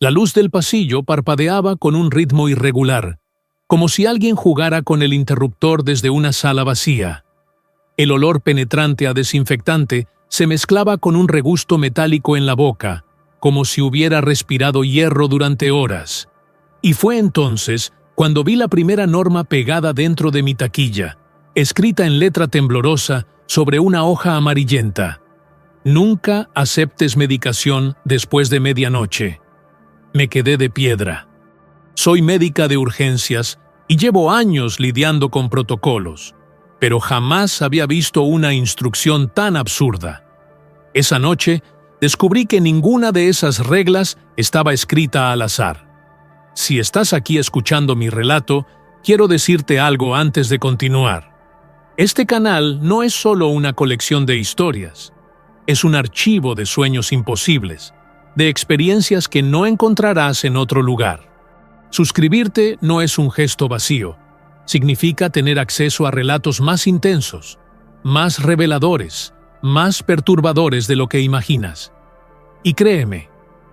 La luz del pasillo parpadeaba con un ritmo irregular, como si alguien jugara con el interruptor desde una sala vacía. El olor penetrante a desinfectante se mezclaba con un regusto metálico en la boca, como si hubiera respirado hierro durante horas. Y fue entonces cuando vi la primera norma pegada dentro de mi taquilla, escrita en letra temblorosa sobre una hoja amarillenta. Nunca aceptes medicación después de medianoche. Me quedé de piedra. Soy médica de urgencias y llevo años lidiando con protocolos, pero jamás había visto una instrucción tan absurda. Esa noche descubrí que ninguna de esas reglas estaba escrita al azar. Si estás aquí escuchando mi relato, quiero decirte algo antes de continuar. Este canal no es solo una colección de historias, es un archivo de sueños imposibles, de experiencias que no encontrarás en otro lugar. Suscribirte no es un gesto vacío, significa tener acceso a relatos más intensos, más reveladores, más perturbadores de lo que imaginas. Y créeme,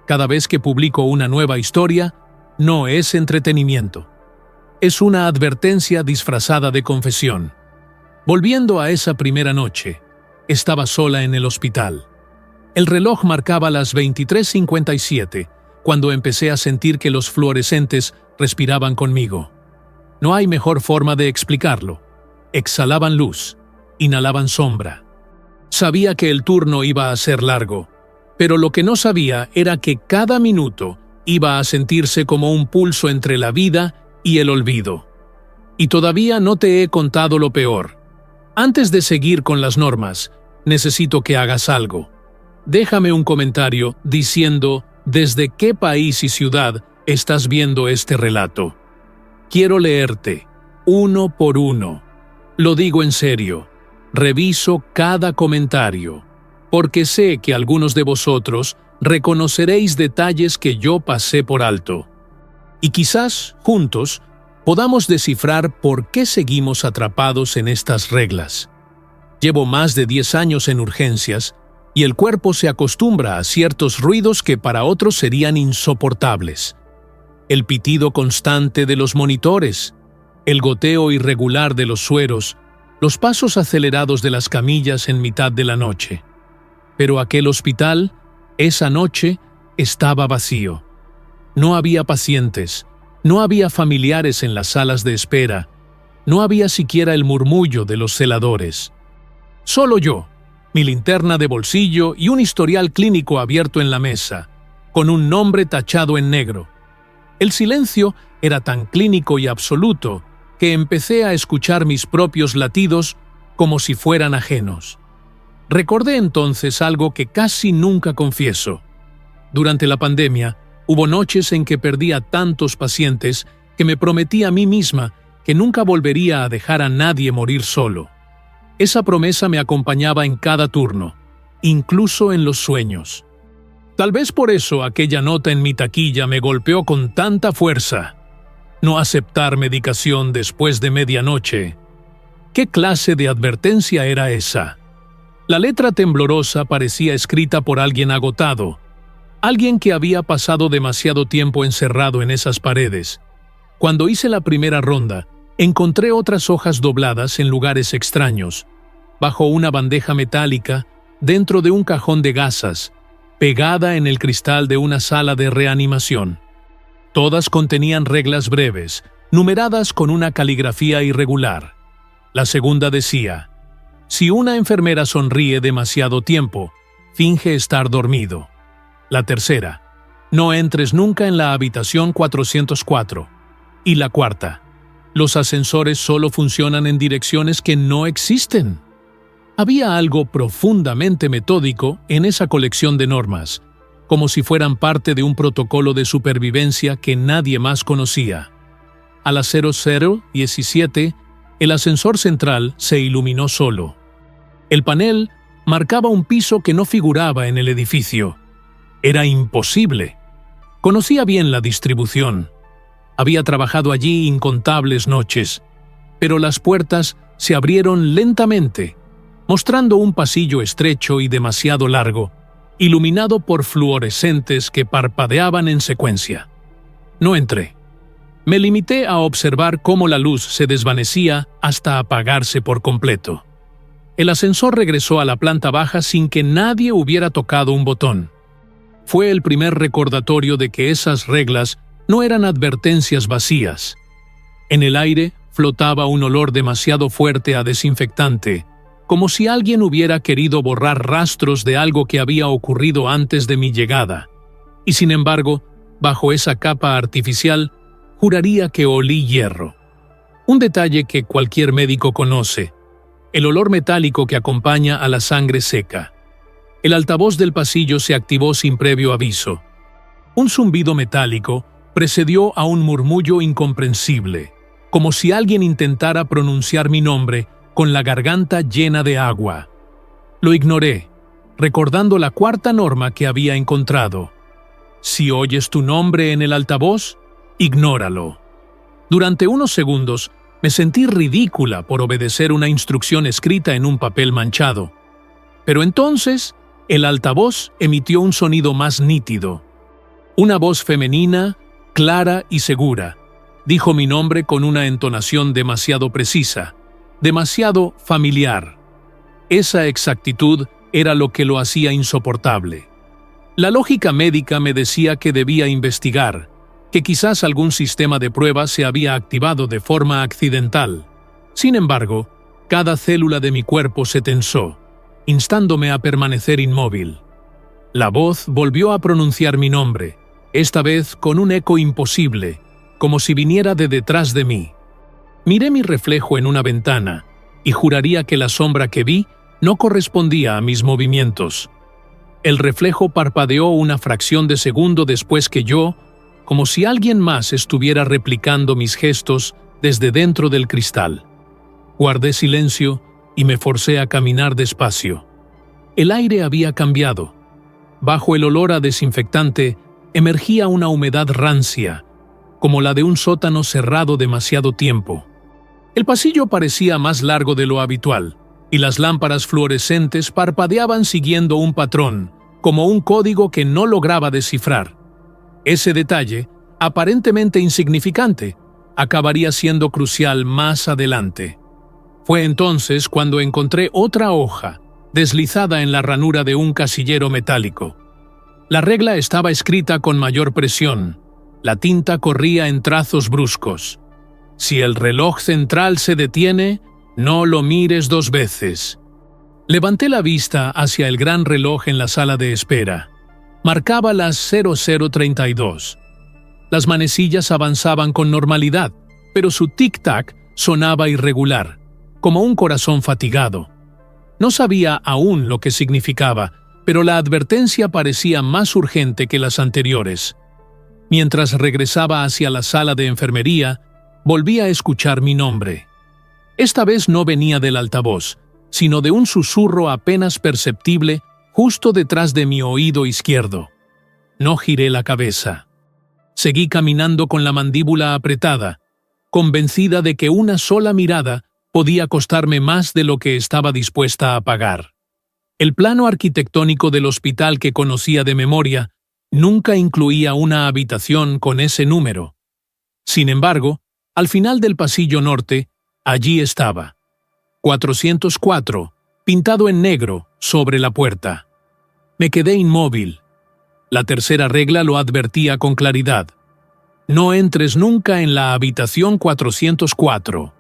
cada vez que publico una nueva historia, no es entretenimiento. Es una advertencia disfrazada de confesión. Volviendo a esa primera noche, estaba sola en el hospital. El reloj marcaba las 23:57, cuando empecé a sentir que los fluorescentes respiraban conmigo. No hay mejor forma de explicarlo. Exhalaban luz, inhalaban sombra. Sabía que el turno iba a ser largo, pero lo que no sabía era que cada minuto iba a sentirse como un pulso entre la vida y el olvido. Y todavía no te he contado lo peor. Antes de seguir con las normas, necesito que hagas algo. Déjame un comentario diciendo desde qué país y ciudad estás viendo este relato. Quiero leerte, uno por uno. Lo digo en serio. Reviso cada comentario, porque sé que algunos de vosotros reconoceréis detalles que yo pasé por alto. Y quizás, juntos, podamos descifrar por qué seguimos atrapados en estas reglas. Llevo más de 10 años en urgencias, y el cuerpo se acostumbra a ciertos ruidos que para otros serían insoportables. El pitido constante de los monitores, el goteo irregular de los sueros, los pasos acelerados de las camillas en mitad de la noche. Pero aquel hospital, esa noche, estaba vacío. No había pacientes, no había familiares en las salas de espera, no había siquiera el murmullo de los celadores. Solo yo, mi linterna de bolsillo y un historial clínico abierto en la mesa, con un nombre tachado en negro. El silencio era tan clínico y absoluto que empecé a escuchar mis propios latidos como si fueran ajenos. Recordé entonces algo que casi nunca confieso. Durante la pandemia, hubo noches en que perdí a tantos pacientes que me prometí a mí misma que nunca volvería a dejar a nadie morir solo. Esa promesa me acompañaba en cada turno, incluso en los sueños. Tal vez por eso aquella nota en mi taquilla me golpeó con tanta fuerza. No aceptar medicación después de medianoche. ¿Qué clase de advertencia era esa? La letra temblorosa parecía escrita por alguien agotado, alguien que había pasado demasiado tiempo encerrado en esas paredes. Cuando hice la primera ronda, encontré otras hojas dobladas en lugares extraños, bajo una bandeja metálica, dentro de un cajón de gasas, pegada en el cristal de una sala de reanimación. Todas contenían reglas breves, numeradas con una caligrafía irregular. La segunda decía: si una enfermera sonríe demasiado tiempo, finge estar dormido. La tercera: no entres nunca en la habitación 404. Y la cuarta: los ascensores solo funcionan en direcciones que no existen. Había algo profundamente metódico en esa colección de normas, como si fueran parte de un protocolo de supervivencia que nadie más conocía. A las 00:17, el ascensor central se iluminó solo. El panel marcaba un piso que no figuraba en el edificio. Era imposible. Conocía bien la distribución. Había trabajado allí incontables noches, pero las puertas se abrieron lentamente, mostrando un pasillo estrecho y demasiado largo, iluminado por fluorescentes que parpadeaban en secuencia. No entré. Me limité a observar cómo la luz se desvanecía hasta apagarse por completo. El ascensor regresó a la planta baja sin que nadie hubiera tocado un botón. Fue el primer recordatorio de que esas reglas no eran advertencias vacías. En el aire flotaba un olor demasiado fuerte a desinfectante, como si alguien hubiera querido borrar rastros de algo que había ocurrido antes de mi llegada. Y sin embargo, bajo esa capa artificial, juraría que olí hierro. Un detalle que cualquier médico conoce: el olor metálico que acompaña a la sangre seca. El altavoz del pasillo se activó sin previo aviso. Un zumbido metálico precedió a un murmullo incomprensible, como si alguien intentara pronunciar mi nombre con la garganta llena de agua. Lo ignoré, recordando la cuarta norma que había encontrado: si oyes tu nombre en el altavoz, ignóralo. Durante unos segundos me sentí ridícula por obedecer una instrucción escrita en un papel manchado. Pero entonces, el altavoz emitió un sonido más nítido. Una voz femenina, clara y segura, dijo mi nombre con una entonación demasiado precisa, demasiado familiar. Esa exactitud era lo que lo hacía insoportable. La lógica médica me decía que debía investigar, que quizás algún sistema de prueba se había activado de forma accidental. Sin embargo, cada célula de mi cuerpo se tensó, instándome a permanecer inmóvil. La voz volvió a pronunciar mi nombre, esta vez con un eco imposible, como si viniera de detrás de mí. Miré mi reflejo en una ventana, y juraría que la sombra que vi no correspondía a mis movimientos. El reflejo parpadeó una fracción de segundo después que yo, como si alguien más estuviera replicando mis gestos desde dentro del cristal. Guardé silencio y me forcé a caminar despacio. El aire había cambiado. Bajo el olor a desinfectante emergía una humedad rancia, como la de un sótano cerrado demasiado tiempo. El pasillo parecía más largo de lo habitual, y las lámparas fluorescentes parpadeaban siguiendo un patrón, como un código que no lograba descifrar. Ese detalle, aparentemente insignificante, acabaría siendo crucial más adelante. Fue entonces cuando encontré otra hoja, deslizada en la ranura de un casillero metálico. La regla estaba escrita con mayor presión. La tinta corría en trazos bruscos. Si el reloj central se detiene, no lo mires 2 veces. Levanté la vista hacia el gran reloj en la sala de espera. Marcaba las 00:32. Las manecillas avanzaban con normalidad, pero su tic-tac sonaba irregular, como un corazón fatigado. No sabía aún lo que significaba, pero la advertencia parecía más urgente que las anteriores. Mientras regresaba hacia la sala de enfermería, volví a escuchar mi nombre. Esta vez no venía del altavoz, sino de un susurro apenas perceptible justo detrás de mi oído izquierdo. No giré la cabeza. Seguí caminando con la mandíbula apretada, convencida de que una sola mirada podía costarme más de lo que estaba dispuesta a pagar. El plano arquitectónico del hospital que conocía de memoria nunca incluía una habitación con ese número. Sin embargo, al final del pasillo norte, allí estaba. 404, pintado en negro, sobre la puerta. Me quedé inmóvil. La tercera regla lo advertía con claridad. No entres nunca en la habitación 404.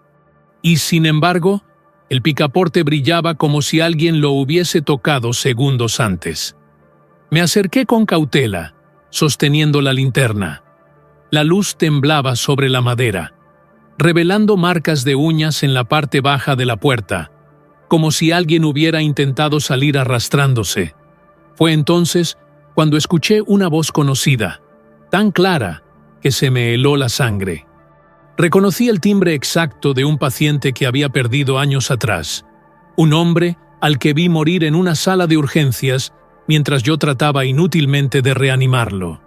Y sin embargo, el picaporte brillaba como si alguien lo hubiese tocado segundos antes. Me acerqué con cautela, sosteniendo la linterna. La luz temblaba sobre la madera, revelando marcas de uñas en la parte baja de la puerta, como si alguien hubiera intentado salir arrastrándose. Fue entonces cuando escuché una voz conocida, tan clara que se me heló la sangre. Reconocí el timbre exacto de un paciente que había perdido años atrás, un hombre al que vi morir en una sala de urgencias mientras yo trataba inútilmente de reanimarlo.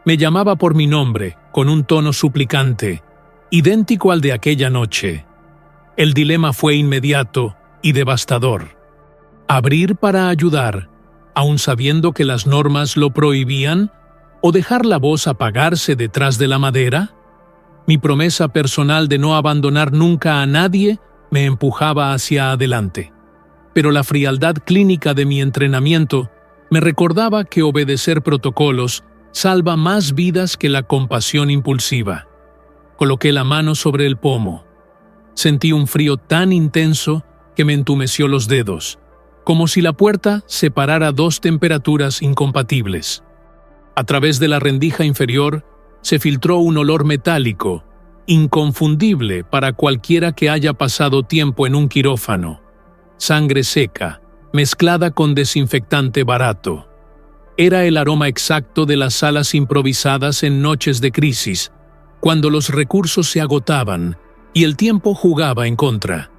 Me llamaba por mi nombre, con un tono suplicante, idéntico al de aquella noche. El dilema fue inmediato y devastador. Abrir para ayudar aun sabiendo que las normas lo prohibían? ¿O dejar la voz apagarse detrás de la madera? Mi promesa personal de no abandonar nunca a nadie me empujaba hacia adelante. Pero la frialdad clínica de mi entrenamiento me recordaba que obedecer protocolos salva más vidas que la compasión impulsiva. Coloqué la mano sobre el pomo. Sentí un frío tan intenso que me entumeció los dedos, como si la puerta separara dos temperaturas incompatibles. A través de la rendija inferior se filtró un olor metálico, inconfundible para cualquiera que haya pasado tiempo en un quirófano. Sangre seca, mezclada con desinfectante barato. Era el aroma exacto de las salas improvisadas en noches de crisis, cuando los recursos se agotaban y el tiempo jugaba en contra.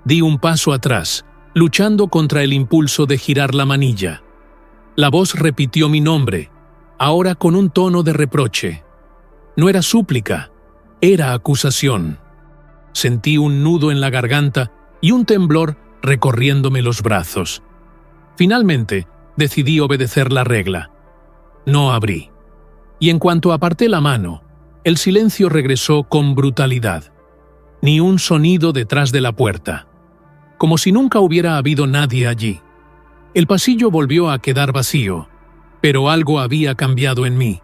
Di un paso atrás, luchando contra el impulso de girar la manilla. La voz repitió mi nombre, ahora con un tono de reproche. No era súplica, era acusación. Sentí un nudo en la garganta y un temblor recorriéndome los brazos. Finalmente, decidí obedecer la regla. No abrí. Y en cuanto aparté la mano, el silencio regresó con brutalidad. Ni un sonido detrás de la puerta. Como si nunca hubiera habido nadie allí. El pasillo volvió a quedar vacío, pero algo había cambiado en mí.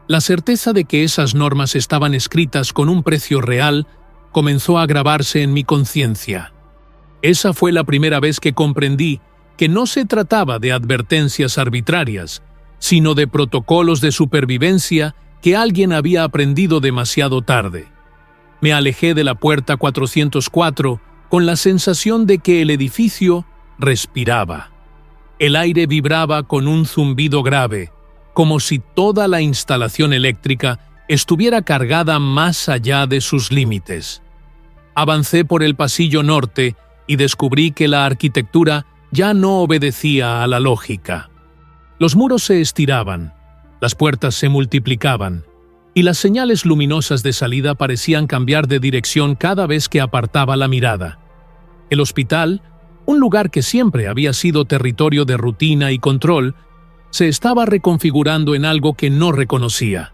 La certeza de que esas normas estaban escritas con un precio real comenzó a grabarse en mi conciencia. Esa fue la primera vez que comprendí que no se trataba de advertencias arbitrarias, sino de protocolos de supervivencia que alguien había aprendido demasiado tarde. Me alejé de la puerta 404 con la sensación de que el edificio respiraba. El aire vibraba con un zumbido grave, como si toda la instalación eléctrica estuviera cargada más allá de sus límites. Avancé por el pasillo norte y descubrí que la arquitectura ya no obedecía a la lógica. Los muros se estiraban, las puertas se multiplicaban, y las señales luminosas de salida parecían cambiar de dirección cada vez que apartaba la mirada. El hospital, un lugar que siempre había sido territorio de rutina y control, se estaba reconfigurando en algo que no reconocía.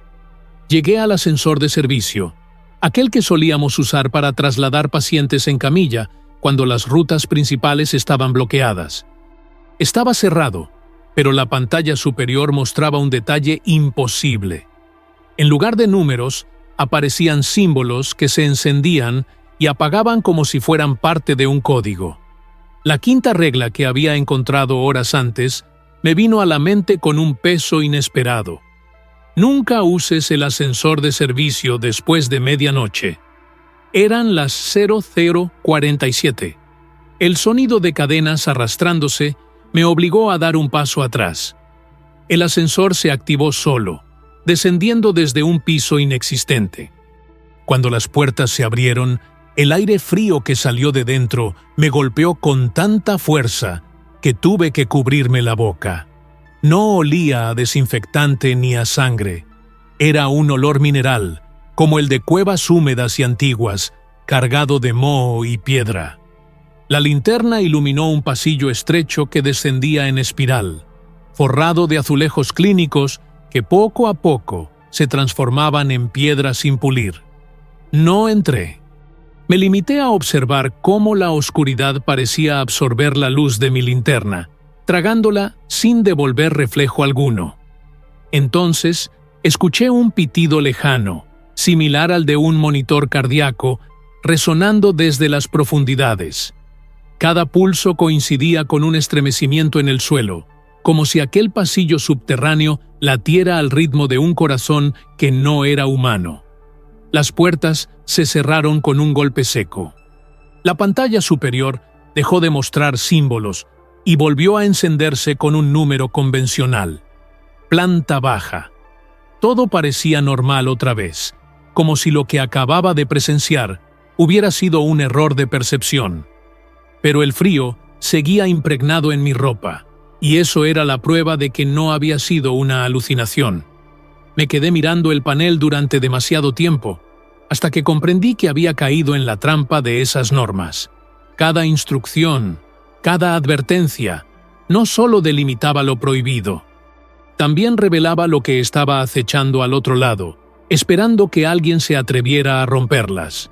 Llegué al ascensor de servicio, aquel que solíamos usar para trasladar pacientes en camilla cuando las rutas principales estaban bloqueadas. Estaba cerrado, pero la pantalla superior mostraba un detalle imposible. En lugar de números, aparecían símbolos que se encendían y apagaban como si fueran parte de un código. La quinta regla que había encontrado horas antes me vino a la mente con un peso inesperado. Nunca uses el ascensor de servicio después de medianoche. Eran las 00:47. El sonido de cadenas arrastrándose me obligó a dar un paso atrás. El ascensor se activó solo, descendiendo desde un piso inexistente. Cuando las puertas se abrieron, el aire frío que salió de dentro me golpeó con tanta fuerza que tuve que cubrirme la boca. No olía a desinfectante ni a sangre. Era un olor mineral, como el de cuevas húmedas y antiguas, cargado de moho y piedra. La linterna iluminó un pasillo estrecho que descendía en espiral, forrado de azulejos clínicos que poco a poco se transformaban en piedra sin pulir. No entré. Me limité a observar cómo la oscuridad parecía absorber la luz de mi linterna, tragándola sin devolver reflejo alguno. Entonces, escuché un pitido lejano, similar al de un monitor cardíaco, resonando desde las profundidades. Cada pulso coincidía con un estremecimiento en el suelo, como si aquel pasillo subterráneo latiera al ritmo de un corazón que no era humano. Las puertas se cerraron con un golpe seco. La pantalla superior dejó de mostrar símbolos y volvió a encenderse con un número convencional. Planta baja. Todo parecía normal otra vez, como si lo que acababa de presenciar hubiera sido un error de percepción. Pero el frío seguía impregnado en mi ropa, y eso era la prueba de que no había sido una alucinación. Me quedé mirando el panel durante demasiado tiempo, hasta que comprendí que había caído en la trampa de esas normas. Cada instrucción, cada advertencia, no solo delimitaba lo prohibido, también revelaba lo que estaba acechando al otro lado, esperando que alguien se atreviera a romperlas.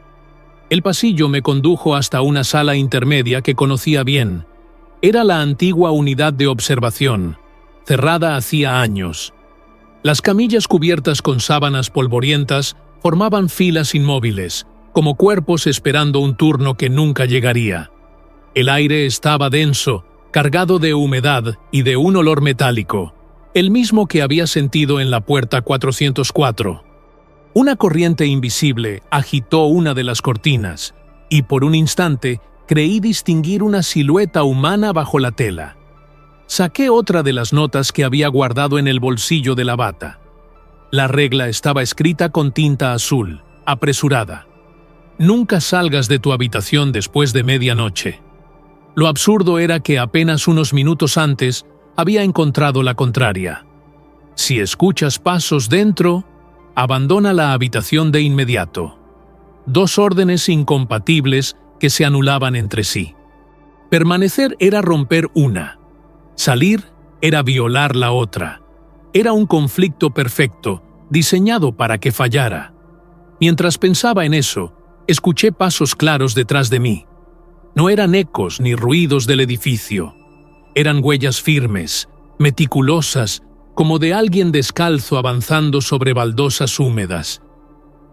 El pasillo me condujo hasta una sala intermedia que conocía bien. Era la antigua unidad de observación, cerrada hacía años. Las camillas cubiertas con sábanas polvorientas formaban filas inmóviles, como cuerpos esperando un turno que nunca llegaría. El aire estaba denso, cargado de humedad y de un olor metálico, el mismo que había sentido en la puerta 404. Una corriente invisible agitó una de las cortinas, y por un instante creí distinguir una silueta humana bajo la tela. Saqué otra de las notas que había guardado en el bolsillo de la bata. La regla estaba escrita con tinta azul, apresurada. Nunca salgas de tu habitación después de medianoche. Lo absurdo era que apenas unos minutos antes había encontrado la contraria. Si escuchas pasos dentro, abandona la habitación de inmediato. Dos órdenes incompatibles que se anulaban entre sí. Permanecer era romper una. Salir era violar la otra. Era un conflicto perfecto, diseñado para que fallara. Mientras pensaba en eso, escuché pasos claros detrás de mí. No eran ecos ni ruidos del edificio. Eran huellas firmes, meticulosas, como de alguien descalzo avanzando sobre baldosas húmedas.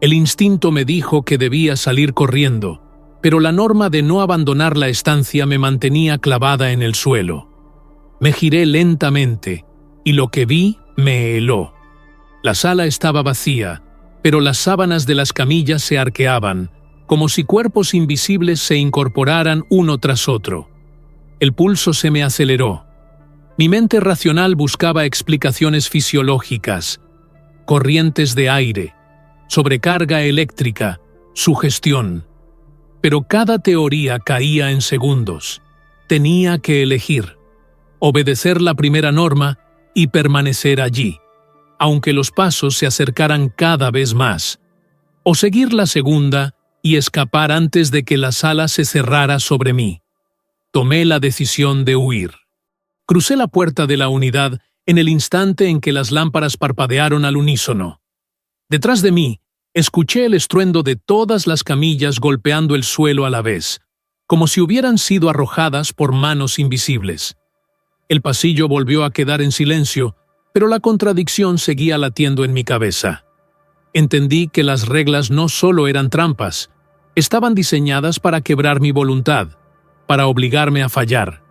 El instinto me dijo que debía salir corriendo, pero la norma de no abandonar la estancia me mantenía clavada en el suelo. Me giré lentamente, y lo que vi me heló. La sala estaba vacía, pero las sábanas de las camillas se arqueaban, como si cuerpos invisibles se incorporaran uno tras otro. El pulso se me aceleró. Mi mente racional buscaba explicaciones fisiológicas, corrientes de aire, sobrecarga eléctrica, sugestión. Pero cada teoría caía en segundos. Tenía que elegir, obedecer la primera norma y permanecer allí, aunque los pasos se acercaran cada vez más, o seguir la segunda y escapar antes de que la sala se cerrara sobre mí. Tomé la decisión de huir. Crucé la puerta de la unidad en el instante en que las lámparas parpadearon al unísono. Detrás de mí, escuché el estruendo de todas las camillas golpeando el suelo a la vez, como si hubieran sido arrojadas por manos invisibles. El pasillo volvió a quedar en silencio, pero la contradicción seguía latiendo en mi cabeza. Entendí que las reglas no solo eran trampas, estaban diseñadas para quebrar mi voluntad, para obligarme a fallar.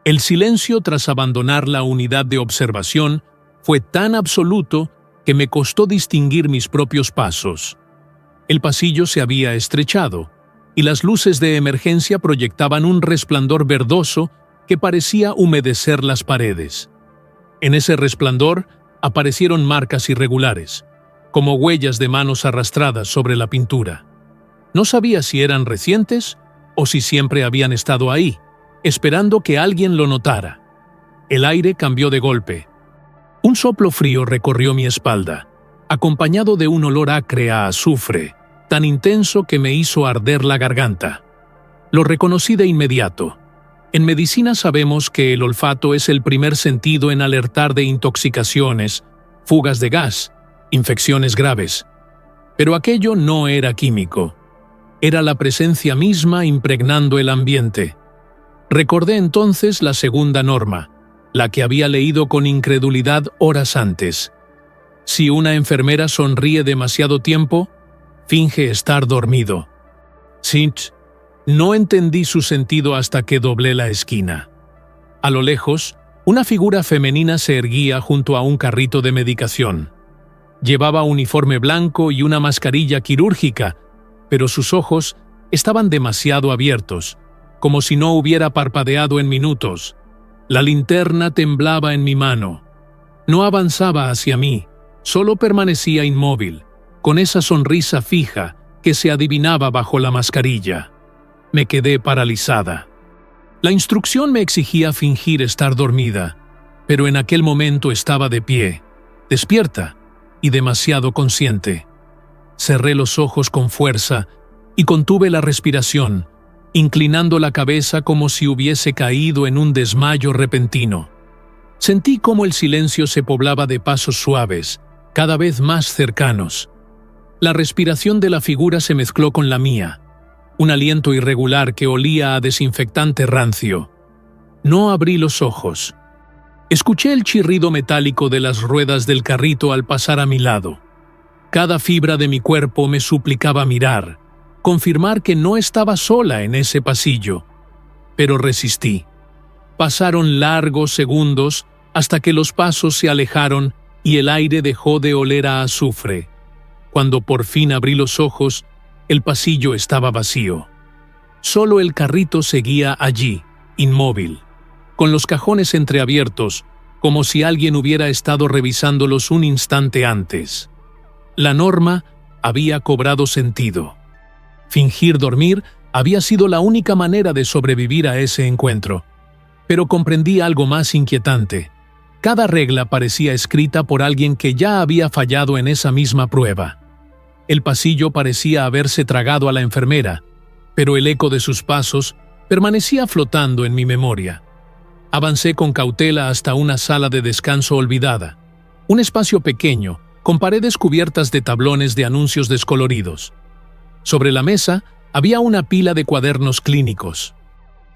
El silencio tras abandonar la unidad de observación fue tan absoluto que me costó distinguir mis propios pasos. El pasillo se había estrechado, y las luces de emergencia proyectaban un resplandor verdoso que parecía humedecer las paredes. En ese resplandor aparecieron marcas irregulares, como huellas de manos arrastradas sobre la pintura. No sabía si eran recientes o si siempre habían estado ahí, esperando que alguien lo notara. El aire cambió de golpe. Un soplo frío recorrió mi espalda, acompañado de un olor acre a azufre, tan intenso que me hizo arder la garganta. Lo reconocí de inmediato. En medicina sabemos que el olfato es el primer sentido en alertar de intoxicaciones, fugas de gas, infecciones graves. Pero aquello no era químico. Era la presencia misma impregnando el ambiente. Recordé entonces la segunda norma, la que había leído con incredulidad horas antes. Si una enfermera sonríe demasiado tiempo, finge estar dormido. Cinch, no entendí su sentido hasta que doblé la esquina. A lo lejos, una figura femenina se erguía junto a un carrito de medicación. Llevaba uniforme blanco y una mascarilla quirúrgica, pero sus ojos estaban demasiado abiertos, como si no hubiera parpadeado en minutos. La linterna temblaba en mi mano. No avanzaba hacia mí, solo permanecía inmóvil, con esa sonrisa fija que se adivinaba bajo la mascarilla. Me quedé paralizada. La instrucción me exigía fingir estar dormida, pero en aquel momento estaba de pie, despierta y demasiado consciente. Cerré los ojos con fuerza y contuve la respiración, inclinando la cabeza como si hubiese caído en un desmayo repentino. Sentí cómo el silencio se poblaba de pasos suaves, cada vez más cercanos. La respiración de la figura se mezcló con la mía, un aliento irregular que olía a desinfectante rancio. No abrí los ojos. Escuché el chirrido metálico de las ruedas del carrito al pasar a mi lado. Cada fibra de mi cuerpo me suplicaba mirar, confirmar que no estaba sola en ese pasillo. Pero resistí. Pasaron largos segundos hasta que los pasos se alejaron y el aire dejó de oler a azufre. Cuando por fin abrí los ojos, el pasillo estaba vacío. Solo el carrito seguía allí, inmóvil, con los cajones entreabiertos, como si alguien hubiera estado revisándolos un instante antes. La norma había cobrado sentido. Fingir dormir había sido la única manera de sobrevivir a ese encuentro. Pero comprendí algo más inquietante. Cada regla parecía escrita por alguien que ya había fallado en esa misma prueba. El pasillo parecía haberse tragado a la enfermera, pero el eco de sus pasos permanecía flotando en mi memoria. Avancé con cautela hasta una sala de descanso olvidada, un espacio pequeño, con paredes cubiertas de tablones de anuncios descoloridos. Sobre la mesa había una pila de cuadernos clínicos.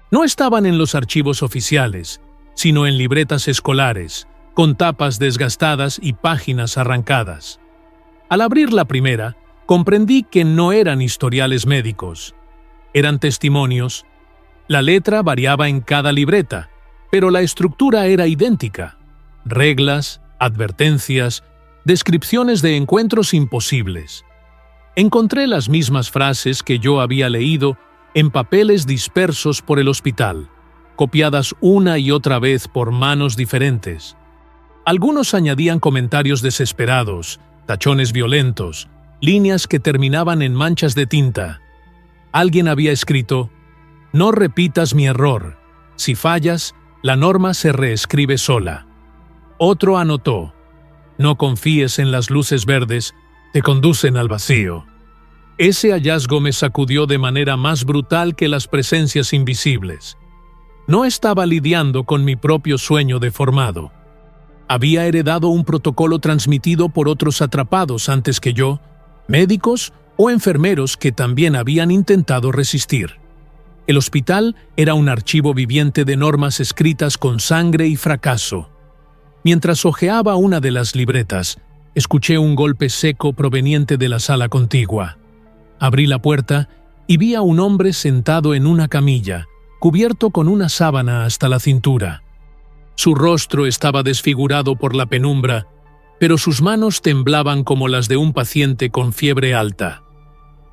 No estaban en los archivos oficiales, sino en libretas escolares, con tapas desgastadas y páginas arrancadas. Al abrir la primera, comprendí que no eran historiales médicos. Eran testimonios. La letra variaba en cada libreta, pero la estructura era idéntica. Reglas, advertencias, descripciones de encuentros imposibles. Encontré las mismas frases que yo había leído en papeles dispersos por el hospital, copiadas una y otra vez por manos diferentes. Algunos añadían comentarios desesperados, tachones violentos, líneas que terminaban en manchas de tinta. Alguien había escrito: «No repitas mi error. Si fallas, la norma se reescribe sola». Otro anotó: «No confíes en las luces verdes, te conducen al vacío». Ese hallazgo me sacudió de manera más brutal que las presencias invisibles. No estaba lidiando con mi propio sueño deformado. Había heredado un protocolo transmitido por otros atrapados antes que yo, médicos o enfermeros que también habían intentado resistir. El hospital era un archivo viviente de normas escritas con sangre y fracaso. Mientras hojeaba una de las libretas, escuché un golpe seco proveniente de la sala contigua. Abrí la puerta y vi a un hombre sentado en una camilla, cubierto con una sábana hasta la cintura. Su rostro estaba desfigurado por la penumbra, pero sus manos temblaban como las de un paciente con fiebre alta.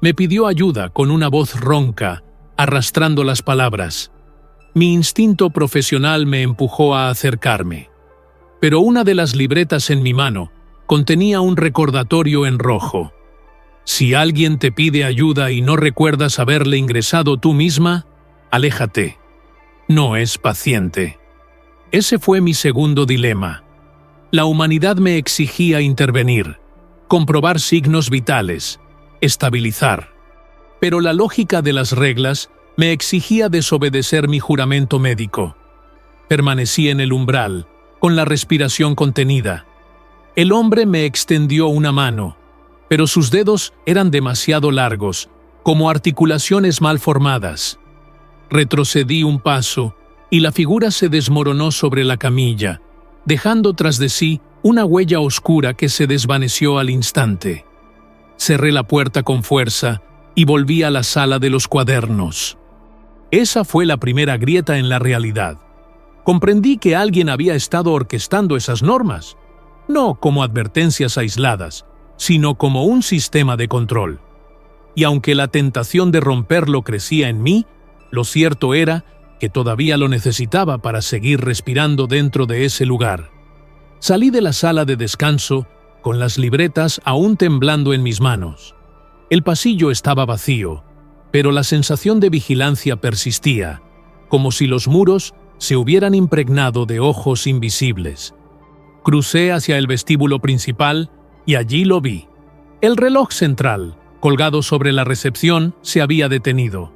Me pidió ayuda con una voz ronca, arrastrando las palabras. Mi instinto profesional me empujó a acercarme. Pero una de las libretas en mi mano contenía un recordatorio en rojo. Si alguien te pide ayuda y no recuerdas haberle ingresado tú misma, aléjate. No es paciente. Ese fue mi segundo dilema. La humanidad me exigía intervenir, comprobar signos vitales, estabilizar. Pero la lógica de las reglas me exigía desobedecer mi juramento médico. Permanecí en el umbral, con la respiración contenida. El hombre me extendió una mano, pero sus dedos eran demasiado largos, como articulaciones mal formadas. Retrocedí un paso y la figura se desmoronó sobre la camilla, dejando tras de sí una huella oscura que se desvaneció al instante. Cerré la puerta con fuerza y volví a la sala de los cuadernos. Esa fue la primera grieta en la realidad. Comprendí que alguien había estado orquestando esas normas, no como advertencias aisladas, sino como un sistema de control. Y aunque la tentación de romperlo crecía en mí, lo cierto era que todavía lo necesitaba para seguir respirando dentro de ese lugar. Salí de la sala de descanso con las libretas aún temblando en mis manos. El pasillo estaba vacío, pero la sensación de vigilancia persistía, como si los muros se hubieran impregnado de ojos invisibles. Crucé hacia el vestíbulo principal y allí lo vi. El reloj central, colgado sobre la recepción, se había detenido.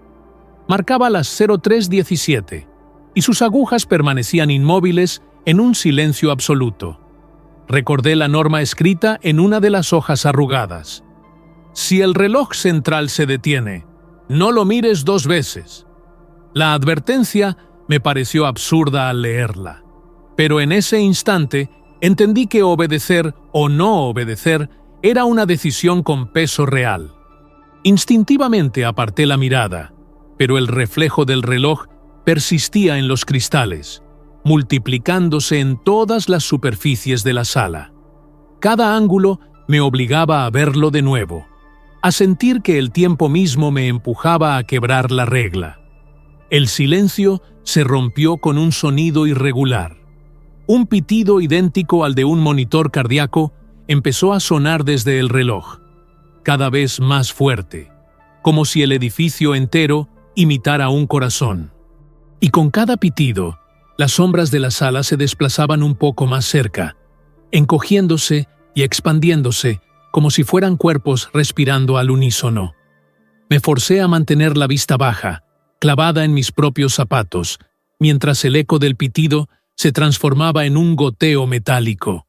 Marcaba las 03:17 y sus agujas permanecían inmóviles en un silencio absoluto. Recordé la norma escrita en una de las hojas arrugadas. Si el reloj central se detiene, no lo mires 2 veces. La advertencia me pareció absurda al leerla, pero en ese instante entendí que obedecer o no obedecer era una decisión con peso real. Instintivamente aparté la mirada, pero el reflejo del reloj persistía en los cristales, multiplicándose en todas las superficies de la sala. Cada ángulo me obligaba a verlo de nuevo, a sentir que el tiempo mismo me empujaba a quebrar la regla. El silencio se rompió con un sonido irregular. Un pitido idéntico al de un monitor cardíaco empezó a sonar desde el reloj, cada vez más fuerte, como si el edificio entero imitara un corazón. Y con cada pitido, las sombras de la sala se desplazaban un poco más cerca, encogiéndose y expandiéndose como si fueran cuerpos respirando al unísono. Me forcé a mantener la vista baja, clavada en mis propios zapatos, mientras el eco del pitido se transformaba en un goteo metálico.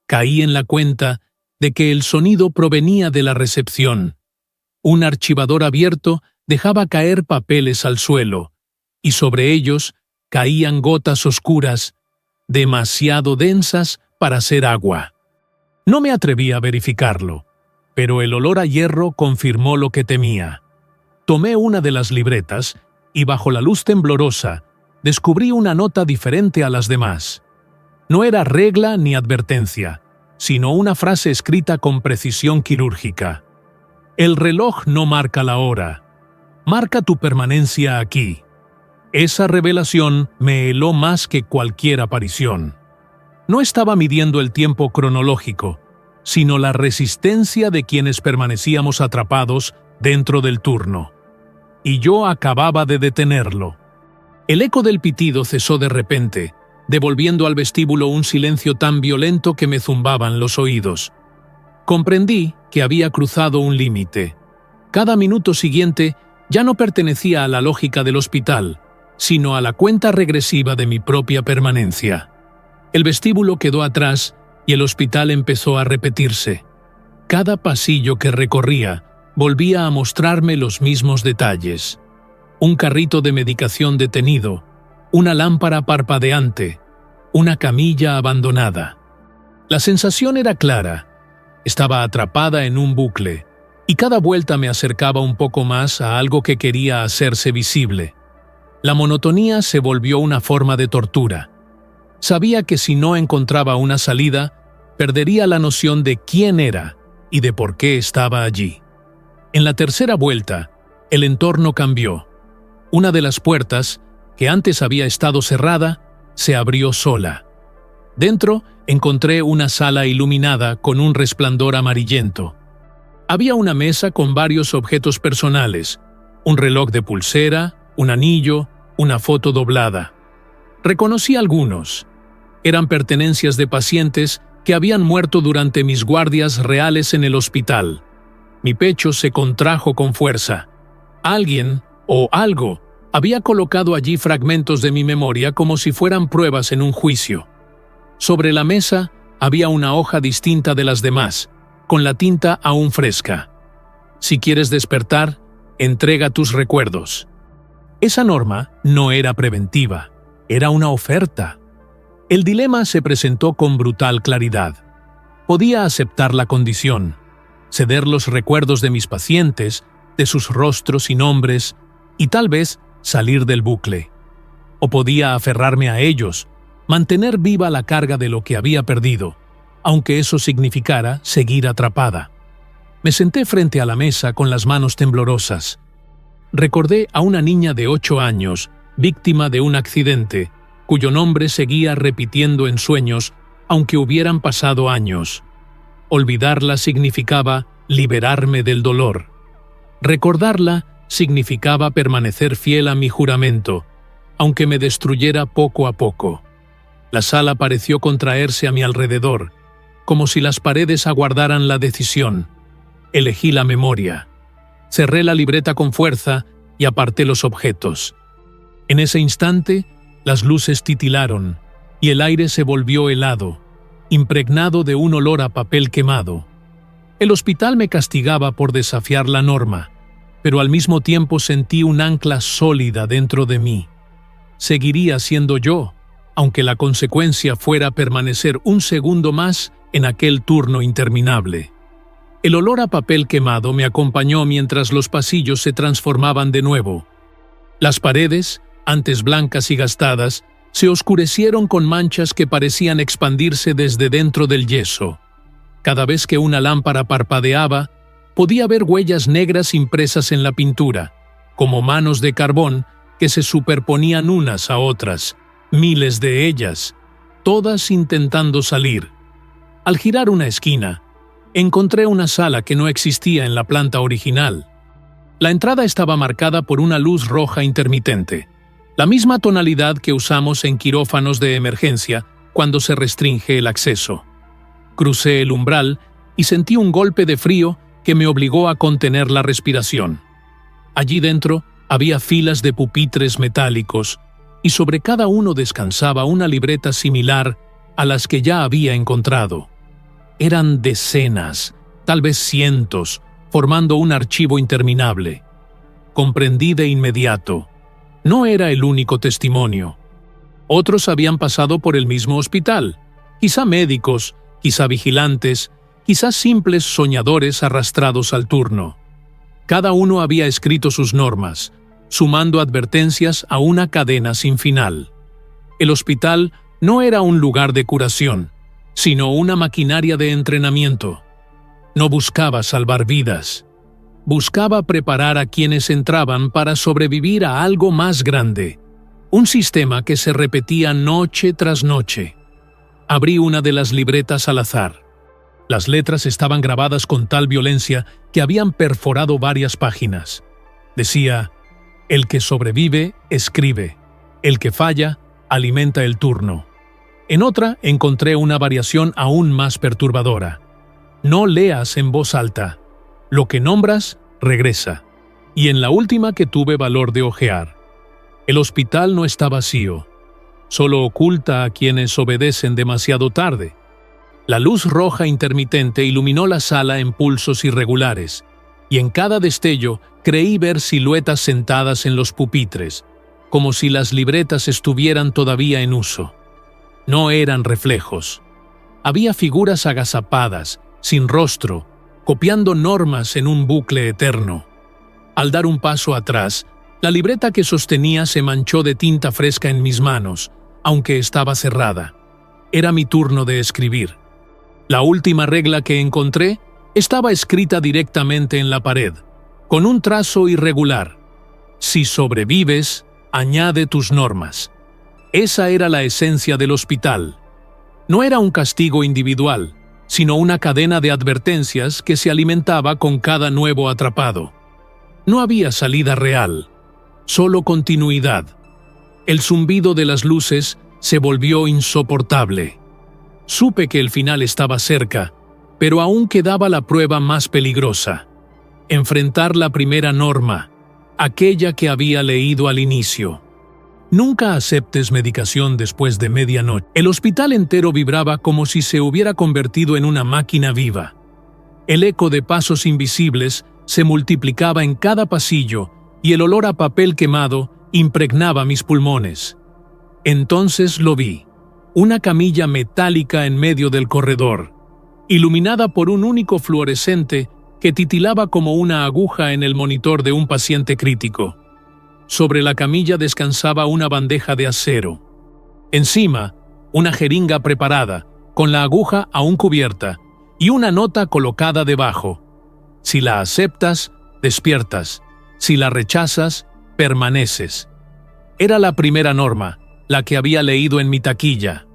Caí en la cuenta de que el sonido provenía de la recepción. Un archivador abierto dejaba caer papeles al suelo, y sobre ellos caían gotas oscuras, demasiado densas para ser agua. No me atreví a verificarlo, pero el olor a hierro confirmó lo que temía. Tomé una de las libretas y bajo la luz temblorosa descubrí una nota diferente a las demás. No era regla ni advertencia, sino una frase escrita con precisión quirúrgica. El reloj no marca la hora, marca tu permanencia aquí. Esa revelación me heló más que cualquier aparición. No estaba midiendo el tiempo cronológico, sino la resistencia de quienes permanecíamos atrapados dentro del turno. Y yo acababa de detenerlo. El eco del pitido cesó de repente, devolviendo al vestíbulo un silencio tan violento que me zumbaban los oídos. Comprendí que había cruzado un límite. Cada minuto siguiente ya no pertenecía a la lógica del hospital, sino a la cuenta regresiva de mi propia permanencia. El vestíbulo quedó atrás y el hospital empezó a repetirse. Cada pasillo que recorría volvía a mostrarme los mismos detalles. Un carrito de medicación detenido, una lámpara parpadeante, una camilla abandonada. La sensación era clara. Estaba atrapada en un bucle, y cada vuelta me acercaba un poco más a algo que quería hacerse visible. La monotonía se volvió una forma de tortura. Sabía que si no encontraba una salida, perdería la noción de quién era y de por qué estaba allí. En la tercera vuelta, el entorno cambió. Una de las puertas, que antes había estado cerrada, se abrió sola. Dentro encontré una sala iluminada con un resplandor amarillento. Había una mesa con varios objetos personales, un reloj de pulsera, un anillo, una foto doblada. Reconocí algunos. Eran pertenencias de pacientes que habían muerto durante mis guardias reales en el hospital. Mi pecho se contrajo con fuerza. Alguien, o algo, había colocado allí fragmentos de mi memoria como si fueran pruebas en un juicio. Sobre la mesa había una hoja distinta de las demás, con la tinta aún fresca. Si quieres despertar, entrega tus recuerdos. Esa norma no era preventiva, era una oferta. El dilema se presentó con brutal claridad. Podía aceptar la condición, ceder los recuerdos de mis pacientes, de sus rostros y nombres, y tal vez salir del bucle. O podía aferrarme a ellos, mantener viva la carga de lo que había perdido, aunque eso significara seguir atrapada. Me senté frente a la mesa con las manos temblorosas. Recordé a una niña de 8 años, víctima de un accidente, cuyo nombre seguía repitiendo en sueños, aunque hubieran pasado años. Olvidarla significaba liberarme del dolor. Recordarla significaba permanecer fiel a mi juramento, aunque me destruyera poco a poco. La sala pareció contraerse a mi alrededor, como si las paredes aguardaran la decisión. Elegí la memoria. Cerré la libreta con fuerza y aparté los objetos. En ese instante, las luces titilaron y el aire se volvió helado, impregnado de un olor a papel quemado. El hospital me castigaba por desafiar la norma, pero al mismo tiempo sentí un ancla sólida dentro de mí. Seguiría siendo yo, aunque la consecuencia fuera permanecer un segundo más en aquel turno interminable. El olor a papel quemado me acompañó mientras los pasillos se transformaban de nuevo. Las paredes, antes blancas y gastadas, se oscurecieron con manchas que parecían expandirse desde dentro del yeso. Cada vez que una lámpara parpadeaba, podía ver huellas negras impresas en la pintura, como manos de carbón que se superponían unas a otras, miles de ellas, todas intentando salir. Al girar una esquina, encontré una sala que no existía en la planta original. La entrada estaba marcada por una luz roja intermitente, la misma tonalidad que usamos en quirófanos de emergencia cuando se restringe el acceso. Crucé el umbral y sentí un golpe de frío que me obligó a contener la respiración. Allí dentro había filas de pupitres metálicos y sobre cada uno descansaba una libreta similar a las que ya había encontrado. Eran decenas, tal vez cientos, formando un archivo interminable. Comprendí de inmediato. No era el único testimonio. Otros habían pasado por el mismo hospital, quizá médicos, quizá vigilantes, quizá simples soñadores arrastrados al turno. Cada uno había escrito sus normas, sumando advertencias a una cadena sin final. El hospital no era un lugar de curación, sino una maquinaria de entrenamiento. No buscaba salvar vidas. Buscaba preparar a quienes entraban para sobrevivir a algo más grande, un sistema que se repetía noche tras noche. Abrí una de las libretas al azar. Las letras estaban grabadas con tal violencia que habían perforado varias páginas. Decía: el que sobrevive, escribe. El que falla, alimenta el turno. En otra encontré una variación aún más perturbadora. No leas en voz alta. Lo que nombras, regresa. Y en la última que tuve valor de hojear. El hospital no está vacío. Solo oculta a quienes obedecen demasiado tarde. La luz roja intermitente iluminó la sala en pulsos irregulares, y en cada destello creí ver siluetas sentadas en los pupitres, como si las libretas estuvieran todavía en uso. No eran reflejos. Había figuras agazapadas, sin rostro, copiando normas en un bucle eterno. Al dar un paso atrás, la libreta que sostenía se manchó de tinta fresca en mis manos, aunque estaba cerrada. Era mi turno de escribir. La última regla que encontré estaba escrita directamente en la pared, con un trazo irregular. Si sobrevives, añade tus normas. Esa era la esencia del hospital. No era un castigo individual, sino una cadena de advertencias que se alimentaba con cada nuevo atrapado. No había salida real, solo continuidad. El zumbido de las luces se volvió insoportable. Supe que el final estaba cerca, pero aún quedaba la prueba más peligrosa: enfrentar la primera norma, aquella que había leído al inicio. Nunca aceptes medicación después de medianoche. El hospital entero vibraba como si se hubiera convertido en una máquina viva. El eco de pasos invisibles se multiplicaba en cada pasillo y el olor a papel quemado impregnaba mis pulmones. Entonces lo vi: una camilla metálica en medio del corredor, iluminada por un único fluorescente que titilaba como una aguja en el monitor de un paciente crítico. Sobre la camilla descansaba una bandeja de acero. Encima, una jeringa preparada, con la aguja aún cubierta, y una nota colocada debajo: si la aceptas, despiertas; si la rechazas, permaneces. Era la primera norma, la que había leído en mi taquilla: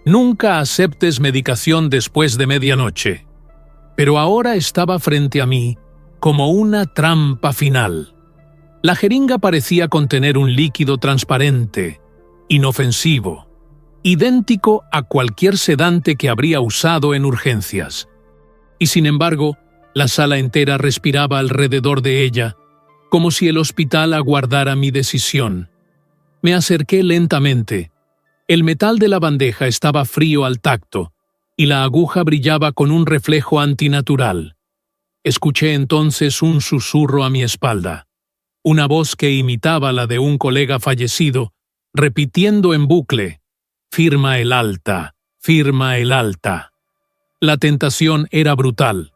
nunca aceptes medicación después de medianoche. Pero ahora estaba frente a mí como una trampa final. La jeringa parecía contener un líquido transparente, inofensivo, idéntico a cualquier sedante que habría usado en urgencias. Y sin embargo, la sala entera respiraba alrededor de ella, como si el hospital aguardara mi decisión. Me acerqué lentamente. El metal de la bandeja estaba frío al tacto, y la aguja brillaba con un reflejo antinatural. Escuché entonces un susurro a mi espalda, una voz que imitaba la de un colega fallecido, repitiendo en bucle: «Firma el alta, firma el alta». La tentación era brutal.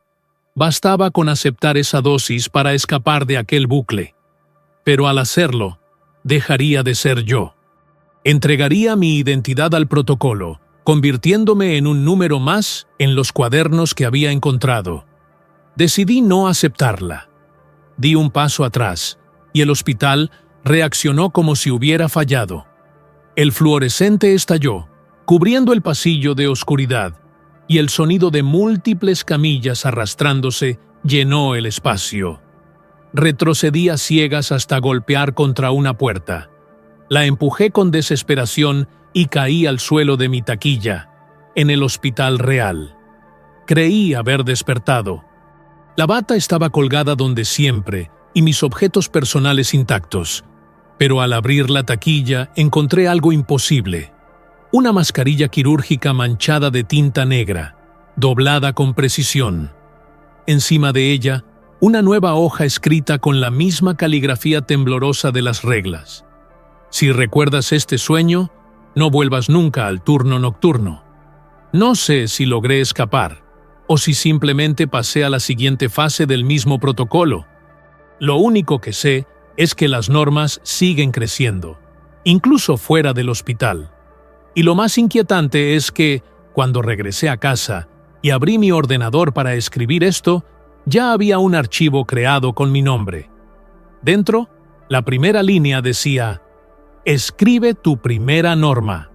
Bastaba con aceptar esa dosis para escapar de aquel bucle. Pero al hacerlo, dejaría de ser yo. Entregaría mi identidad al protocolo, convirtiéndome en un número más en los cuadernos que había encontrado. Decidí no aceptarla. Di un paso atrás, y el hospital reaccionó como si hubiera fallado. El fluorescente estalló, cubriendo el pasillo de oscuridad, y el sonido de múltiples camillas arrastrándose llenó el espacio. Retrocedí a ciegas hasta golpear contra una puerta. La empujé con desesperación y caí al suelo de mi taquilla, en el hospital real. Creí haber despertado. La bata estaba colgada donde siempre y mis objetos personales intactos, pero al abrir la taquilla encontré algo imposible. Una mascarilla quirúrgica manchada de tinta negra, doblada con precisión. Encima de ella, una nueva hoja escrita con la misma caligrafía temblorosa de las reglas. Si recuerdas este sueño, no vuelvas nunca al turno nocturno. No sé si logré escapar, o si simplemente pasé a la siguiente fase del mismo protocolo. Lo único que sé es que las normas siguen creciendo, incluso fuera del hospital. Y lo más inquietante es que, cuando regresé a casa y abrí mi ordenador para escribir esto, ya había un archivo creado con mi nombre. Dentro, la primera línea decía: «Escribe tu primera norma».